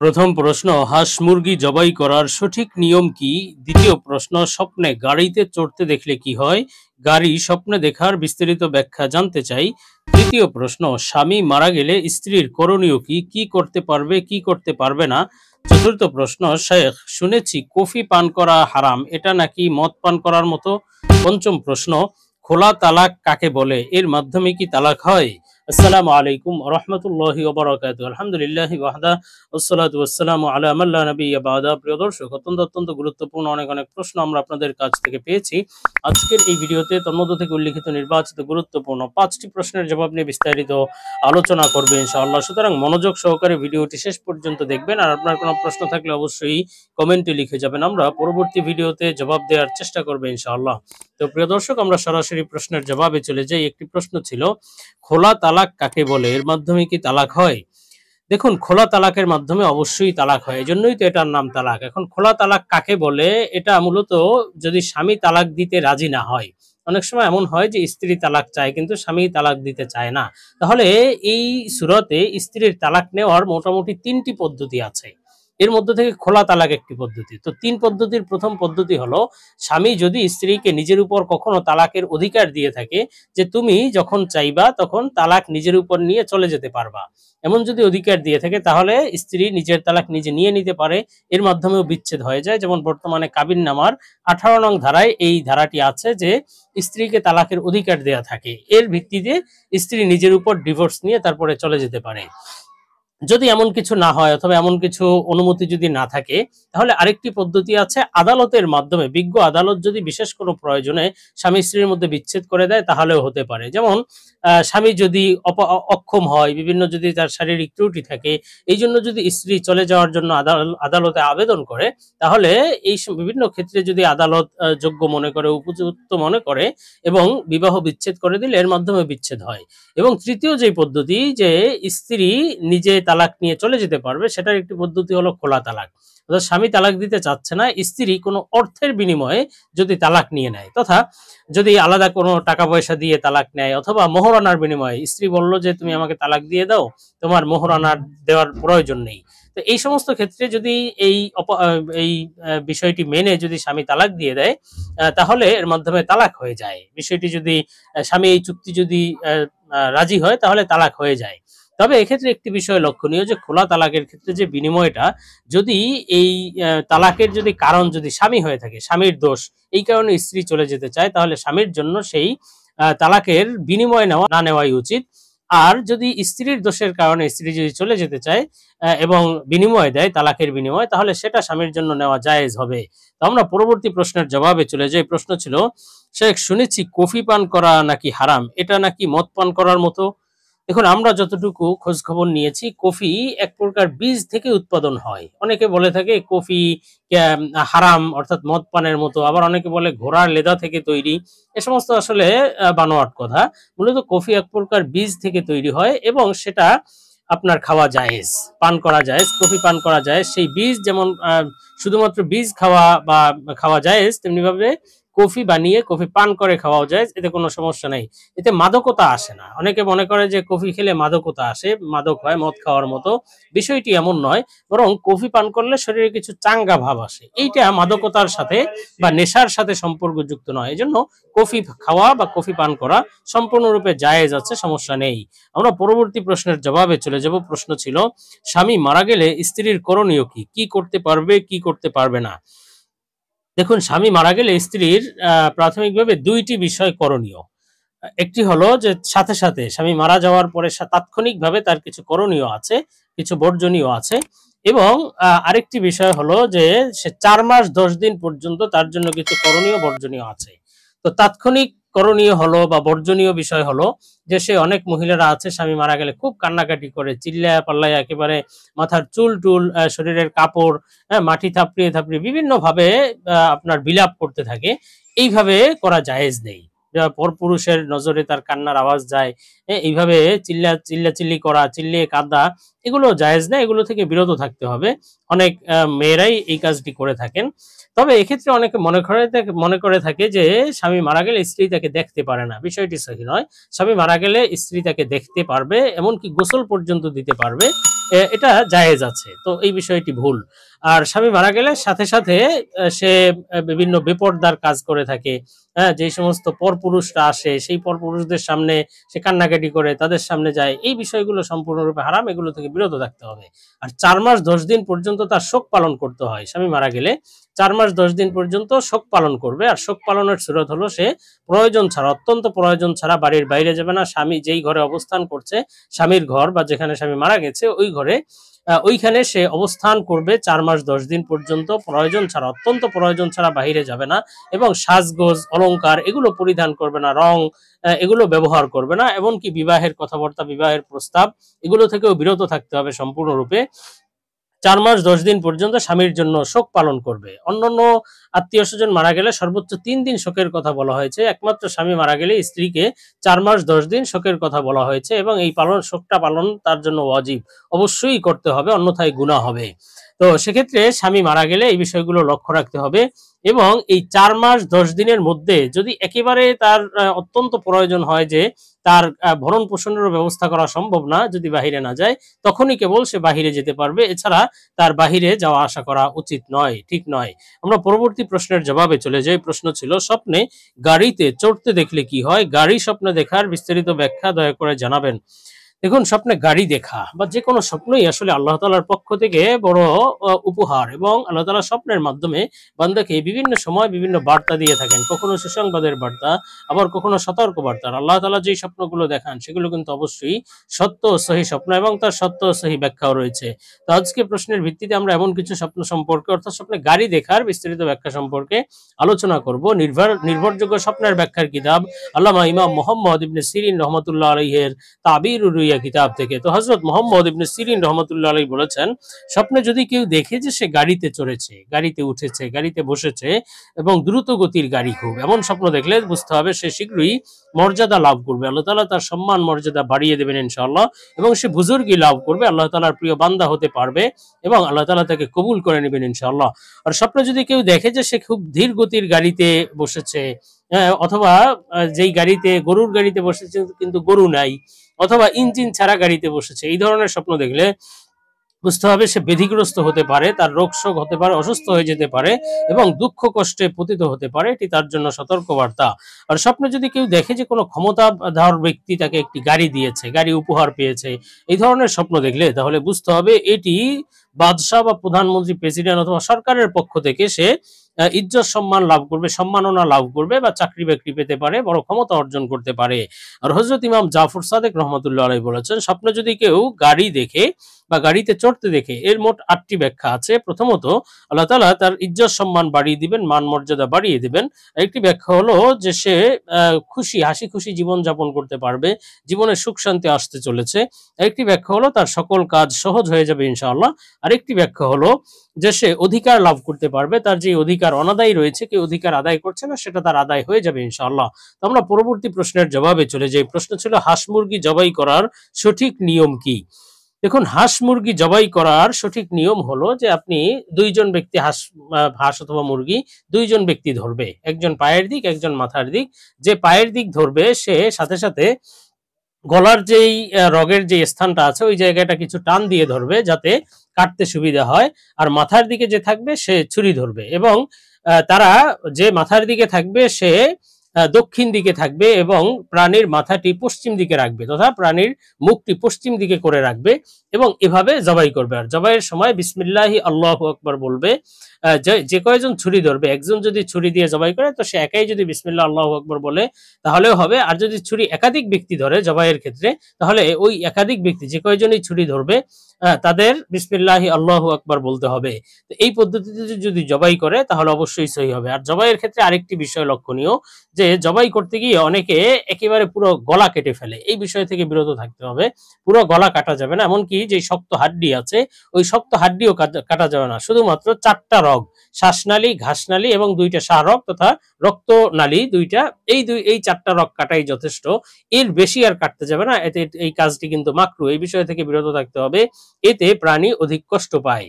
প্রথম প্রশ্ন, হাঁস মুরগি জবাই করার সঠিক নিয়ম কি? দ্বিতীয় প্রশ্ন, স্বপ্নে গাড়িতে চড়তে দেখলে কি হয়? গাড়ি স্বপ্নে দেখার বিস্তারিত ব্যাখ্যা জানতে চাই। তৃতীয় প্রশ্ন, স্বামী মারা গেলে স্ত্রীর করণীয় কি? কি করতে পারবে, কি করতে পারবে না? চতুর্থ প্রশ্ন, শেখ শুনেছি কফি পান করা হারাম, এটা নাকি মদ পান করার মতো? পঞ্চম প্রশ্ন, খোলা তালাক কাকে বলে? এর মাধ্যমে কি তালাক হয়? আসসালামু আলাইকুম ওয়া রাহমাতুল্লাহি ওয়া বারাকাতুহু। আলহামদুলিল্লাহি ওয়াহদা ওয়াসসালাতু ওয়াসসালামু আলা মান লা নাবিয়্যা বা'দা। প্রিয় দর্শক, অত্যন্ত গুরুত্বপূর্ণ অনেক প্রশ্ন আমরা আপনাদের কাছ থেকে পেয়েছি। আজকের এই ভিডিওতে তন্মধ্য থেকে উল্লিখিত নির্বাচিত গুরুত্বপূর্ণ 5টি প্রশ্নের জবাব নিয়ে বিস্তারিত আলোচনা করবে ইনশাআল্লাহ। সুতরাং মনোযোগ সহকারে ভিডিওটি শেষ পর্যন্ত দেখবেন। আর আপনার কোনো প্রশ্ন থাকলে অবশ্যই কমেন্টে লিখে যাবেন, আমরা পরবর্তী ভিডিওতে জবাব দেওয়ার চেষ্টা করব ইনশাআল্লাহ। তো প্রিয় দর্শক, আমরা সরাসরি প্রশ্নের জবাবে চলে যাই। একটি প্রশ্ন ছিল, খোলা তালাক কাকে বলে? এর মাধ্যমে কি তালাক হয়? দেখুন, খোলা তালাকের মাধ্যমে অবশ্যই তালাক হয়, এজন্যই তো এটার নাম তালাক। এখন খোলা তালাক কাকে বলে? এটা মূলত যদি স্বামী তালাক দিতে রাজি না হয়। অনেক সময় এমন হয় যে স্ত্রী তালাক চায় কিন্তু স্বামী তালাক দিতে চায় না, তাহলে এই সূরাতে স্ত্রীর তালাক নেওয়ার মোটামুটি 3টি পদ্ধতি আছে। এর মধ্যে থেকে খোলা তালাক একটি পদ্ধতি। তো 3 পদ্ধতির প্রথম পদ্ধতি হলো, স্বামী যদি স্ত্রীকে নিজের উপর কখনো তালাকের অধিকার দিয়ে থাকে, যে তুমি যখন চাইবা তখন তালাক নিজের উপর নিয়ে চলে যেতে পারবা, এমন যদি অধিকার দিয়ে থাকে, তাহলে স্ত্রী নিজের তালাক নিজে নিয়ে নিতে পারে। এর মাধ্যমেও বিচ্ছেদ হয়ে যায়। যেমন বর্তমানে কাবিন নামার 18 নং ধারায় এই ধারাটি আছে যে স্ত্রীকে তালাকের অধিকার দেয়া থাকে, এর ভিত্তিতে স্ত্রী নিজের উপর ডিভোর্স নিয়ে তারপরে চলে যেতে পারে। যদি এমন কিছু না হয় অথবা এমন কিছু অনুমতি যদি না থাকে, তাহলে আরেকটি পদ্ধতি আছে, আদালতের মাধ্যমে বিজ্ঞ আদালত যদি বিশেষ কোনো প্রয়োজনে স্বামী স্ত্রীর মধ্যে বিচ্ছেদ করে দেয় তাহলেও হতে পারে। যেমন স্বামী যদি অক্ষম হয়, বিভিন্ন যদি তার শারীরিক ত্রুটি থাকে, এই জন্য যদি স্ত্রী চলে যাওয়ার জন্য আদালতে আবেদন করে, তাহলে এই বিভিন্ন ক্ষেত্রে যদি আদালত যোগ্য মনে করে, উপযুক্ত মনে করে, এবং বিবাহ বিচ্ছেদ করে দিলে এর মাধ্যমে বিচ্ছেদ হয়। এবং তৃতীয় যে পদ্ধতি, যে স্ত্রী নিজে তালাক নিয়ে চলে যেতে পারবে, সেটার একটি পদ্ধতি হলো খোলা তালাক। অর্থাৎ স্বামী তালাক দিতে চাচ্ছে না, স্ত্রী কোনো অর্থের বিনিময়ে যদি তালাক নিয়ে নেয়, তথা যদি আলাদা কোনো টাকা পয়সা দিয়ে তালাক নেয়, অথবা মোহরানার বিনিময়ে স্ত্রী বলল যে তুমি আমাকে তালাক দিয়ে দাও, তোমার মোহরানার দেওয়ার প্রয়োজন নেই। তো এই সমস্ত ক্ষেত্রে যদি এই বিষয়টি মেনে যদি স্বামী তালাক দিয়ে দেয়, তাহলে এর মাধ্যমে তালাক হয়ে যায়। বিষয়টি যদি স্বামী এই চুক্তি যদি রাজি হয়, তাহলে তালাক হয়ে যায়। তবে এক্ষেত্রে একটি বিষয় লক্ষণীয়, যে খোলা তালাকের ক্ষেত্রে যে বিনিময়টা, যদি এই তালাকের যদি কারণ যদি স্বামী হয়ে থাকে, স্বামীর দোষ, এই কারণে স্ত্রী চলে যেতে চায়, তাহলে স্বামীর জন্য সেই তালাকের বিনিময় না নেওয়াই উচিত। আর যদি স্ত্রীর দোষের কারণে স্ত্রী যদি চলে যেতে চায় এবং বিনিময় দেয়, তালাকের বিনিময়, তাহলে সেটা স্বামীর জন্য নেওয়া জায়েজ হবে। তো আমরা পরবর্তী প্রশ্নের জবাবে চলে যাই। প্রশ্ন ছিল, শেখ শুনেছি কফি পান করা নাকি হারাম, এটা নাকি মদ পান করার মতো? দেখুন, আমরা যতটুকু খোঁজ খবর নিয়েছি, কফি এক প্রকার বীজ থেকে উৎপাদন হয়। অনেকে বলে থাকে কফি হারাম, অর্থাৎ মদ পানের মতো। আবার অনেকে বলে ঘোড়ার লেদা থেকে তৈরি। এ সমস্ত আসলে বানোয়াট কথা। মূলত কফি এক প্রকার বীজ থেকে তৈরি হয় এবং সেটা আপনার খাওয়া জায়েজ, পান করা জায়েজ, কফি পান করা জায়েজ। সেই বীজ যেমন শুধুমাত্র বীজ খাওয়া বা খাওয়া জায়েজ, তেমনি ভাবে কফি বানিয়ে কফি পান করে খাওয়াও যায়, এতে কোনো সমস্যা নেই। এতে মাদকতা আসে না। অনেকে মনে করে যে কফি খেলে মাদকতা আসে, মাদক হয় মদ খাওয়ার মতো। বিষয়টি এমন নয়, বরং কফি পান করলে শরীরে কিছু চাঙ্গা ভাব আসে, এইটা মাদকতার সাথে বা নেশার সাথে সম্পর্কযুক্ত নয়। এজন্য কফি খাওয়া বা কফি পান করা সম্পূর্ণরূপে জায়েজ আছে, সমস্যা নেই। আমরা পরবর্তী প্রশ্নের জবাবে চলে যাব। প্রশ্ন ছিল, স্বামী মারা গেলে স্ত্রীর করণীয় কি? কি করতে পারবে, কি করতে পারবে না? দেখুন, স্বামী মারা গেলে স্ত্রীর প্রাথমিকভাবে 2টি বিষয় করণীয়। একটি হলো যে সাথে সাথে স্বামী মারা যাওয়ার পরে তাৎক্ষণিকভাবে তার কিছু করণীয় আছে, কিছু বর্জনীয় আছে। এবং আরেকটি বিষয় হলো যে সে 4 মাস 10 দিন পর্যন্ত তার জন্য কিছু করণীয় বর্জনীয় আছে। তো তাৎক্ষণিক করণীয় হলো বা বর্জনীয় বিষয় হলো যে, সে অনেক মহিলারা আছে স্বামী মারা গেলে খুব কান্নাকাটি করে, চিল্লায়া পাল্লায় একেবারে মাথার চুল টুল, শরীরের কাপড়, মাটি থাপড়িয়ে থাপড়িয়ে বিভিন্ন ভাবে আপনার বিলাপ করতে থাকে। এইভাবে করা জায়েজ নেই। পরপুরুষের নজরে তার কান্নার আওয়াজ যায়, এইভাবে চিল্লাচিল্লি করা, চিল্লিয়ে কাঁদা, এগুলো জায়েজ না, এগুলো থেকে বিরত থাকতে হবে। অনেক মেয়েরাই এই কাজটি করে থাকেন। তবে এক্ষেত্রে অনেকে মনে করে থাকে যে স্বামী মারা গেলে স্ত্রী তাকে দেখতে পারে না। বিষয়টি সহি নয়। স্বামী মারা গেলে স্ত্রী তাকে দেখতে পারবে, এমনকি গোসল পর্যন্ত দিতে পারবে। এটা জায়েজ আছে। তো এই বিষয়টি ভুল। আর স্বামী মারা গেলে সাথে, সাথে সে বিভিন্ন বেপরদার কাজ করে থাকে। হ্যাঁ? যেই সমস্ত পরপুরুষরা আসে সেই পরপুরুষদের সামনে সে কান্নাকাটি করে, তাদের সামনে যায়। এই বিষয়গুলো সম্পূর্ণরূপে হারাম। এগুলো থেকে বিরত থাকতে হবে। আর ৪ মাস ১০ দিন পর্যন্ত তার শোক পালন করতে হয়। স্বামী মারা গেলে ৪ মাস ১০ দিন পর্যন্ত শোক পালন করবে। আর শোক পালনের সুরত হলো সে প্রয়োজন ছাড়া, অত্যন্ত প্রয়োজন ছাড়া বাড়ির বাইরে যাবে না। স্বামী যেই ঘরে অবস্থান করছে, স্বামীর ঘর বা যেখানে স্বামী মারা গেছে ওই ঘরে ওইখানে সে অবস্থান করবে ৪ মাস ১০ দিন পর্যন্ত প্রয়োজন ছাড়া, অত্যন্ত প্রয়োজন ছাড়া বাহিরে যাবে না এবং সাজগোজ, অলংকার এগুলো পরিধান করবে না, রং এগুলো ব্যবহার করবে না। এমনকি বিবাহের কথাবার্তা, বিবাহের প্রস্তাব এগুলো থেকেও বিরত থাকতে হবে সম্পূর্ণরূপে। ৪ মাস ১০ দিন পর্যন্ত স্বামীর জন্য শোক পালন করবে। অন্যান্য আত্মীয়স্বজন মারা গেলে সর্বোচ্চ ৩ দিন শোকের কথা বলা হয়েছে। একমাত্র স্বামী মারা গেলে স্ত্রীকে ৪ মাস ১০ দিন শোকের কথা বলা হয়েছে এবং এই শোকটা পালন তার জন্য ওয়াজিব। অবশ্যই করতে হবে, অন্যথায় গুনাহ হবে। তো সেক্ষেত্রে স্বামী মারা গেলে এই বিষয়গুলো লক্ষ্য রাখতে হবে এবং এই ৪ মাস ১০ দিনের মধ্যে যদি একেবারে তার অত্যন্ত প্রয়োজন হয় যে তার ভরণ-পোষণেরও ব্যবস্থা করা সম্ভব না যদি বাহিরে না যায়, তখনই কেবল সে বাহিরে যেতে পারবে। এছাড়া তার বাহিরে যাওয়া আসা করা উচিত নয়, ঠিক নয়। আমরা পরবর্তী প্রশ্নের জবাবে চলে যাই। প্রশ্ন ছিল, স্বপ্নে গাড়িতে চড়তে দেখলে কি হয়? গাড়ি স্বপ্নে দেখার বিস্তারিত ব্যাখ্যা দয়া করে জানাবেন। দেখুন, স্বপ্নে গাড়ি দেখা বা যেকোনো স্বপ্নই আসলে আল্লাহ তাআলার পক্ষ থেকে বড় উপহার এবং আল্লাহ তাআলা স্বপ্নের মাধ্যমে বান্দাকে বিভিন্ন সময় বিভিন্ন বার্তা দিয়ে থাকেন। কখনো সুসংবাদের বার্তা, আবার কখনো সতর্ক বার্তা। আর আল্লাহ তাআলা যেই স্বপ্নগুলো দেখান সেগুলো কিন্তু অবশ্যই সত্য ও সহি স্বপ্ন এবং তার সত্য ও সহি ব্যাখ্যাও রয়েছে। তো আজকে প্রশ্নের ভিত্তিতে আমরা এমন কিছু স্বপ্ন সম্পর্কে, অর্থাৎ স্বপ্নে গাড়ি দেখার বিস্তারিত ব্যাখ্যা সম্পর্কে আলোচনা করব। নির্ভরযোগ্য স্বপ্নের ব্যাখ্যার কিতাব আল্লামা ইমাম মুহাম্মদ ইবনে সিরিন রহমাতুল্লাহ আলাইহির তাবিরুর রুইয়া কিতাব থেকে। তো হযরত মুহাম্মদ ইবনে সিরিন রহমাতুল্লাহ আলাইহি বলেছেন, স্বপ্নে যদি কেউ দেখে যে সে গাড়িতে চড়েছে, গাড়িতে উঠেছে, গাড়িতে বসেছে এবং দ্রুত গতির গাড়ি খুব, এমন স্বপ্ন দেখলে বুঝতে হবে সে শীঘ্রই মর্যাদা লাভ করবে। আল্লাহ তাআলা তার সম্মান মর্যাদা বাড়িয়ে দেবেন ইনশাআল্লাহ এবং সে বুজুর্গি লাভ করবে, আল্লাহ তাআলার প্রিয় বান্দা হতে পারবে এবং আল্লাহ তাআলা তাকে কবুল করে নেবেন ইনশাআল্লাহ। আর স্বপ্নে যদি কেউ দেখে যে সে খুব ধীর গতির গাড়িতে বসেছে, অথবা যেই গাড়িতে, গরুর গাড়িতে বসেছে কিন্তু গরু নাই, অথবা ইঞ্জিন ছাড়া গাড়িতে বসেছে, এই ধরনের স্বপ্ন দেখলে বুঝতে হবে সে ব্যাধিগ্রস্ত হতে পারে, তার রোগ শোক হতে পারে, অসুস্থ হয়ে যেতে পারে এবং দুঃখ কষ্টে পতিত হতে পারে। এটি তার জন্য সতর্কবার্তা। আর স্বপ্নে যদি কেউ দেখে যে কোনো ক্ষমতাধর ব্যক্তি তাকে একটি গাড়ি দিয়েছে, গাড়ি উপহার পেয়েছে, এই ধরনের স্বপ্ন দেখলে তাহলে বুঝতে হবে এটি বাদশাহ বা প্রধানমন্ত্রী, প্রেসিডেন্ট অথবা সরকারের পক্ষ থেকে সে ইজ্জত সম্মান লাভ করবে, সম্মাননা লাভ করবে বা চাকরি বাকরি পেতে পারে, বড় ক্ষমতা অর্জন করতে পারে। আর হযরত ইমাম জাফর সাদেক রহমাতুল্লাহ আলাইহি বলেছেন, স্বপ্নে যদি কেউ গাড়ি দেখে বা গাড়িতে চড়তে দেখে, এর মোট ৮টি ব্যাখ্যা আছে। প্রথমত, আল্লাহ তাআলা তার ইজ্জত সম্মান বাড়িয়ে দিবেন, মান মর্যাদা বাড়িয়ে দিবেন। একটি ব্যাখ্যা হলো যে সে খুশি, হাসি খুশি জীবন যাপন করতে পারবে, জীবনে সুখ শান্তি আসতে চলেছে। একটি ব্যাখ্যা হলো তার সকল কাজ সহজ হয়ে যাবে ইনশাআল্লাহ। আরেকটি ব্যাখ্যা হলো যে সে অধিকার লাভ করতে পারবে, তার যে অধিকার অনাদায়ী রয়েছে, কেউ অধিকার আদায় করছে না, সেটা তার আদায় হয়ে যাবে ইনশাআল্লাহ। তো আমরা পরবর্তী প্রশ্নের জবাবে চলে যাই। প্রশ্ন ছিল, হাঁস মুরগি জবাই করার সঠিক নিয়ম কি? দেখুন, হাঁস মুরগি জবাই করার সঠিক নিয়ম হলো যে আপনি দুইজন ব্যক্তি হাঁস অথবা মুরগি দুইজন ব্যক্তি ধরবে, একজন পায়ের দিক, একজন মাথার দিক। যে পায়ের দিক ধরবে সে সাথে সাথে গলার যেই রগের যে স্থানটা আছে ওই জায়গাটা কিছু টান দিয়ে ধরবে যাতে কাটতে সুবিধা হয়। আর মাথার দিকে যে থাকবে সে ছুরি ধরবে এবং তারা, যে মাথার দিকে থাকবে সে দক্ষিণ দিকে থাকবে এবং প্রাণীর মাথাটি পশ্চিম দিকে রাখবে, তথা প্রাণীর মুখটি পশ্চিম দিকে করে রাখবে এবং এভাবে জবাই করবে। আর জবাইয়ের সময় বিসমিল্লাহি আল্লাহু আকবার বলবে। যে কয়জন ছুরি ধরবে, একজন যদি ছুরি দিয়ে জবাই করে তো সে একাই যদি বিসমিল্লাহ আল্লাহু আকবার বলে তাহলেও হবে। আর যদি ছুরি একাধিক ব্যক্তি ধরে জবাইয়ের ক্ষেত্রে, তাহলে ওই একাধিক ব্যক্তি যে কয়জনই ছুরি ধরবে তাদের বিসমিল্লাহি আল্লাহু আকবার বলতে হবে। তো এই পদ্ধতিতে যদি জবাই করে তাহলে অবশ্যই সহি হবে। আর জবাইয়ের ক্ষেত্রে আরেকটি বিষয় লক্ষণীয়, যে জবাই করতে গিয়ে অনেকে একেবারে পুরো গলা কেটে ফেলে, এই বিষয় থেকে বিরত থাকতে হবে। পুরো গলা কাটা যাবে না, এমনকি যে শক্ত হাড্ডি আছে ওই শক্ত হাড্ডিও কাটা যাবে না। শুধুমাত্র 4টা রগ, শ্বাসনালী, ঘাসনালী এবং 2টা শাহরগ তথা রক্তনালী দুইটা, এই 4টা রগ কাটাই যথেষ্ট। এর বেশি আর কাটতে যাবে না, এতে এই কাজটি কিন্তু মাকরুহ। এই বিষয় থেকে বিরত থাকতে হবে, এতে প্রাণী অধিক কষ্ট পায়।